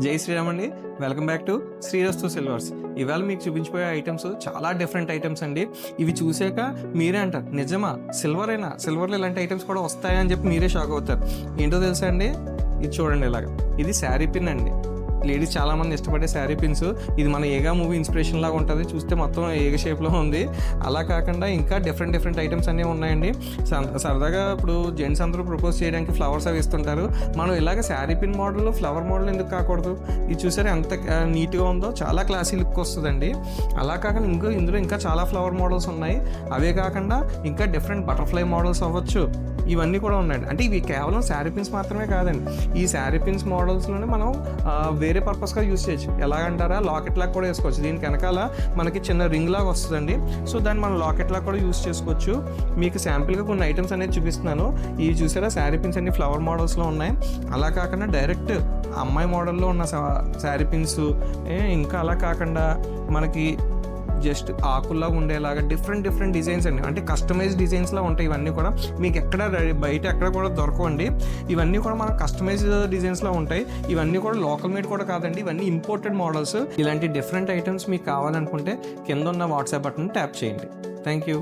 జై శ్రీరామ్ అండి. Welcome back to Srirastu silvers. ఇవాళ మీకు చూపించిపోయే ఐటమ్స్ చాలా డిఫరెంట్ ఐటమ్స్ అండి. ఇవి చూసాక మీరే అంటారు, నిజమా సిల్వర్లో ఇలాంటి ఐటమ్స్ కూడా వస్తాయా అని చెప్పి మీరే షాక్ అవుతారు. ఏంటో తెలుసా అండి, ఇది చూడండి. ఇలాగ ఇది శారీ పిన్ అండి. లేడీస్ చాలామంది ఇష్టపడే శారీ పిన్స్. ఇది మన ఏగా మూవీ ఇన్స్పిరేషన్ లాగా ఉంటుంది. చూస్తే మొత్తం ఏగ షేప్లో ఉంది. అలా కాకుండా ఇంకా డిఫరెంట్ ఐటమ్స్ అన్నీ ఉన్నాయండి. సరదాగా ఇప్పుడు జెంట్స్ అందరూ ప్రపోజ్ చేయడానికి ఫ్లవర్స్ అవి ఇస్తుంటారు. మనం ఇలాగ sari pin model, flower model ఎందుకు కాకూడదు? ఇది చూసారా ఎంత నీట్గా ఉందో, చాలా క్లాసీ లుక్ వస్తుందండి. అలా కాకుండా ఇందులో ఇంకా చాలా ఫ్లవర్ మోడల్స్ ఉన్నాయి. అవే కాకుండా ఇంకా డిఫరెంట్ బటర్ఫ్లై మోడల్స్ అవ్వచ్చు, ఇవన్నీ కూడా ఉన్నాయండి. అంటే ఇవి కేవలం శారీ పిన్స్ మాత్రమే కాదండి. ఈ శారీ పిన్స్ మోడల్స్లోనే మనం వేరే పర్పస్గా యూస్ చేయొచ్చు. ఎలాగంటారా, లాకెట్ లాగా కూడా వేసుకోవచ్చు. దీనికి వెనకాల మనకి చిన్న రింగ్ లాగా వస్తుందండి. సో దాన్ని మనం లాకెట్ లాగా కూడా యూస్ చేసుకోవచ్చు. మీకు శాంపిల్గా కొన్ని ఐటమ్స్ అనేది చూపిస్తున్నాను. ఇవి చూసారా, శారీ పిన్స్ అన్ని ఫ్లవర్ మోడల్స్లో ఉన్నాయి. అలా కాకుండా డైరెక్ట్ అమ్మాయి మోడల్లో ఉన్న శారీ పిన్స్, ఇంకా అలా కాకుండా మనకి జస్ట్ ఆకుల్లా ఉండేలాగా డిఫరెంట్ డిజైన్స్ అండి. అంటే కస్టమైజ్ డిజైన్స్లా ఉంటాయి. ఇవన్నీ కూడా మీకు బయట ఎక్కడ కూడా దొరకవండి. ఇవన్నీ కూడా మన కస్టమైజ్ డిజైన్స్లో ఉంటాయి. ఇవన్నీ కూడా లోకల్ మేడ్ కూడా కాదండి, ఇవన్నీ ఇంపోర్టెడ్ మోడల్స్. ఇలాంటి డిఫరెంట్ ఐటమ్స్ మీకు కావాలనుకుంటే కింద ఉన్న వాట్సాప్ బటన్ ట్యాప్ చేయండి. Thank you.